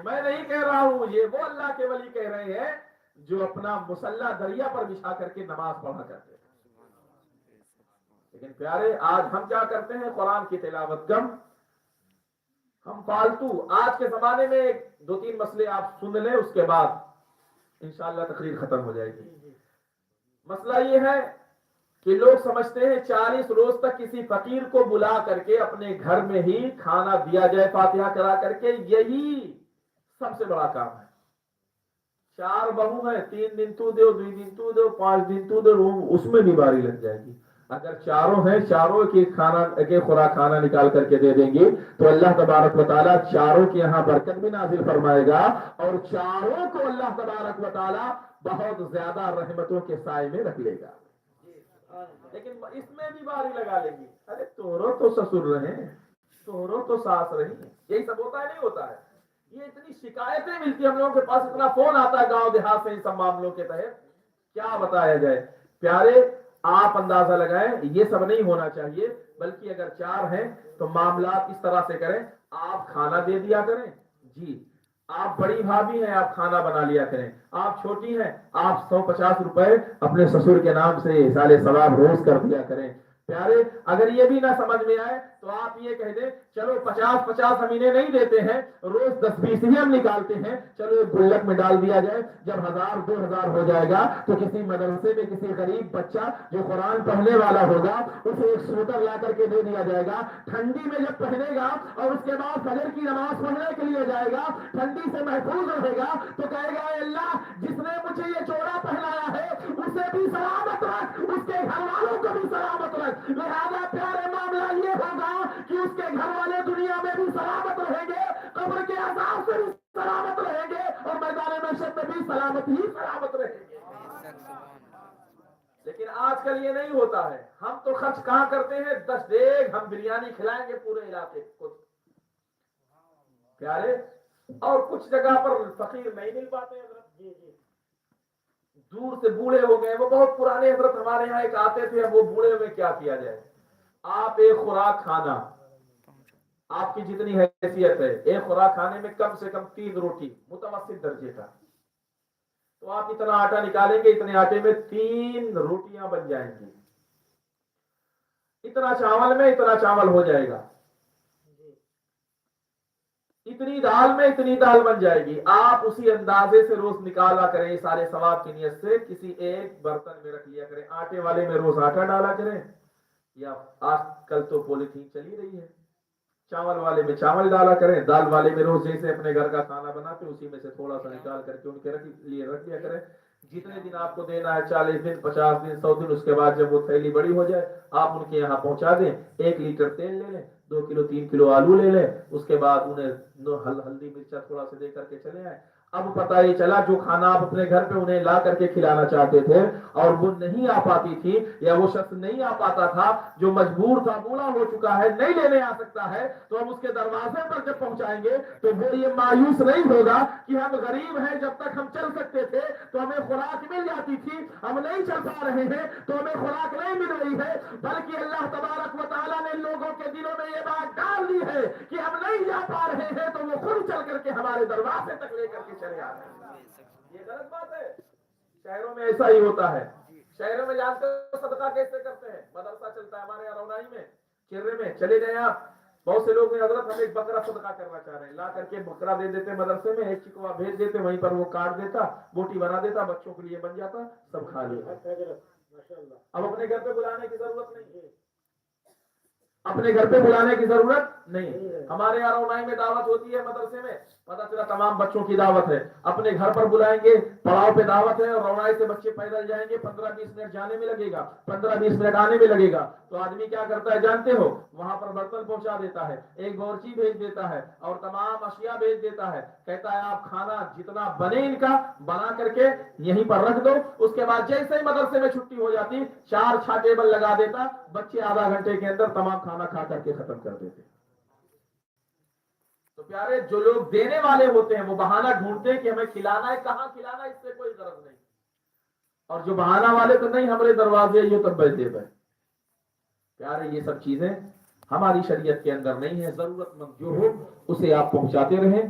میں نہیں کہہ رہا ہوں، یہ وہ اللہ کے ولی کہہ رہے ہیں جو اپنا مصلی دریا پر بچھا کر کے نماز پڑھا کرتے ہیں۔ لیکن پیارے آج ہم کیا کرتے ہیں؟ قرآن کی تلاوت کم، ہم فالتو۔ آج کے زمانے میں 2-3 مسئلے آپ سن لیں، اس کے بعد انشاءاللہ تقریر ختم ہو جائے گی۔ مسئلہ یہ ہے کہ لوگ سمجھتے ہیں 40 روز تک کسی فقیر کو بلا کر کے اپنے گھر میں ہی کھانا دیا جائے فاتحہ کرا کر کے، یہی سب سے بڑا کام ہے۔ 4 بہو ہیں، 3 دن تو دو، 2 دن تو دو، 5 دن تو دو، اس میں بھی باری لگ جائے گی۔ اگر چاروں ہیں، چاروں کی خوراک کھانا نکال کر کے دے دیں گے تو اللہ تبارک و تعالیٰ چاروں کے یہاں برکت بھی نازل فرمائے گا، اور چاروں کو اللہ تبارک و تعالیٰ بہت زیادہ رحمتوں کے سائے میں رکھ لے گا۔ لیکن اس میں بھی باری لگا لیں گی، ارے تورو تو سسر رہے، تورو تو ساس رہی، یہی سب ہوتا ہے نہیں ہوتا ہے؟ یہ اتنی شکایتیں ملتی ہم لوگوں کے پاس، اتنا فون آتا ہے گاؤں دیہات سے ان سب معاملوں کے تحت، کیا بتایا جائے؟ پیارے آپ اندازہ لگائیں، یہ سب نہیں ہونا چاہیے، بلکہ اگر 4 ہیں تو معاملات اس طرح سے کریں، آپ کھانا دے دیا کریں، جی آپ بڑی بھابھی ہیں آپ کھانا بنا لیا کریں، آپ چھوٹی ہیں آپ 150 روپے اپنے سسر کے نام سے سال ثواب روز کر دیا کریں۔ پیارے اگر یہ بھی نہ سمجھ میں آئے تو آپ یہ کہہ دیں چلو 50 ہم انہیں نہیں دیتے ہیں، روز 10-20 ہی ہم نکالتے ہیں، چلو ایک گلک میں ڈال دیا جائے، جب 1000-2000 ہو جائے گا تو کسی مدرسے میں کسی غریب بچہ جو قرآن پڑھنے والا ہوگا اسے ایک سوٹر لا کر کے دے دیا جائے گا، ٹھنڈی میں جب پہنے گا اور اس کے بعد فجر کی نماز پڑھنے کے لیے جائے گا، ٹھنڈی سے محفوظ رہے گا تو کہے گا اے اللہ جس نے مجھے یہ جوڑا پہنایا ہے اسے بھی سلامت رکھ، اس کے گھر والوں کو بھی سلامت رکھ۔ لہذا پیارے معاملہ یہ ہوگا کہ اس کے گھر والے دنیا میں بھی سلامت رہیں گے، قبر کے عذاب سے بھی سلامت رہیں گے، اور میدان محشر میں بھی سلامت ہی سلامت رہیں گے۔ لیکن آج کل یہ نہیں ہوتا ہے، ہم تو خرچ کہاں کرتے ہیں؟ 10 دیگ ہم بریانی کھلائیں گے پورے علاقے کو، پیارے، اور کچھ جگہ پر فقیر نہیں مل پاتے ہیں حضرت، دور سے بوڑھے ہو گئے، وہ بہت پرانے حضرت ہمارے یہاں ایک آتے تھے، اب وہ بوڑھے ہوئے کیا کیا جائے؟ آپ ایک خوراک کھانا، آپ کی جتنی حیثیت ہے ایک خوراک کھانے میں کم سے کم 3 روٹی متوسط درجے کا، تو آپ اتنا آٹا نکالیں گے، اتنے آٹے میں 3 روٹیاں بن جائیں گی، اتنا چاول میں اتنا چاول ہو جائے گا، اتنی دال میں اتنی دال بن جائے گی۔ آپ اسی اندازے سے روز نکالا کریں، سارے ثواب کی نیت سے کسی ایک برتن میں رکھ لیا کریں، آٹے والے میں روز آٹا ڈالا کریں، یا آج کل تو پولیتھین چلی رہی ہے، چاول والے میں چاول ڈالا کریں، دال والے میں روز جیسے اپنے گھر کا کھانا بناتے اسی میں سے تھوڑا سا نکال کر کے ان کے لیے رکھ لیا کریں، جتنے دن آپ کو دینا ہے 40 دن 50 دن 100 دن، اس کے بعد جب وہ تھیلی بڑی ہو جائے آپ ان کے یہاں پہنچا دیں، 1 لیٹر تیل لے لیں، 2 کلو 3 کلو آلو لے لیں، اس کے بعد انہیں ہلدی مرچا تھوڑا سا دے کر کے چلے آئے۔ اب پتہ یہ چلا جو کھانا آپ اپنے گھر پہ انہیں لا کر کے کھلانا چاہتے تھے اور وہ نہیں آ پاتی تھی، یا وہ شخص نہیں آ پاتا تھا جو مجبور تھا، بوڑھا ہو چکا ہے، نہیں لینے آ سکتا ہے، تو ہم اس کے دروازے پر جب پہنچائیں گے تو وہ یہ مایوس نہیں ہوگا کہ ہم غریب ہیں، جب تک ہم چل سکتے تھے تو ہمیں خوراک مل جاتی تھی، ہم نہیں چل پا رہے ہیں تو ہمیں خوراک نہیں مل رہی ہے، بلکہ اللہ تبارک و تعالیٰ نے لوگوں کے دلوں میں یہ بات ڈال دی ہے کہ ہم نہیں جا پا رہے ہیں تو وہ خود چل کر کے ہمارے دروازے تک لے کر کے چلے آ رہے ہیں۔ یہ غلط بات ہے، شہروں میں ایسا ہی ہوتا ہے، شہروں میں جانتے ہو صدقہ کیسے کرتے ہیں؟ مدرسہ چلتا ہے ہمارے یہاں رونائی میں، چرے میں چلے گئے آپ، بہت سے لوگ ہیں حضرت ہم ایک بکرا صدقہ کرنا چاہ رہے ہیں، لا کر کے بکرا دے دیتے مدرسے میں، ایک چکوا بھیج دیتے، وہیں پر وہ کاٹ دیتا، بوٹی بنا دیتا، بچوں کے لیے بن جاتا، سب کھا لیتا۔ اب اپنے گھر پہ بلانے کی ضرورت نہیں ہے، اپنے گھر پہ بلانے کی ضرورت نہیں۔ ہمارے یہاں رونائی میں دعوت ہوتی ہے مدرسے میں، پتہ چلا تمام بچوں کی دعوت ہے، اپنے گھر پر بلائیں گے، پڑاؤ پہ دعوت ہے اور رونائی سے بچے پیدل جائیں گے، 15-20 منٹ جانے میں لگے گا، 15-20 منٹ آنے میں لگے گا، تو آدمی کیا کرتا ہے جانتے ہو؟ وہاں پر برتن پہنچا دیتا ہے، ایک بورچی بھیج دیتا ہے اور تمام اشیاء بھیج دیتا ہے، کہتا ہے آپ کھانا جتنا بنے ان کا بنا کر کے یہیں پر رکھ دو، اس کے بعد جیسے ہی مدرسے میں چھٹی ہو جاتی 4 ٹیبل لگا دیتا، بچے آدھا گھنٹے کے اندر تمام کھانا کھا کر کے ختم کر دیتے۔ تو پیارے جو لوگ دینے والے ہوتے ہیں وہ بہانہ ڈھونڈتے ہیں کہ ہمیں کھلانا ہے، کہاں کھلانا ہے، اس سے کوئی غرض نہیں، اور جو بہانہ والے تو نہیں ہمارے دروازے یہ تو بیٹھے ہوئے۔ پیارے یہ سب چیزیں ہماری شریعت کے اندر نہیں ہے، ضرورت مند جو ہو اسے آپ پہنچاتے رہیں۔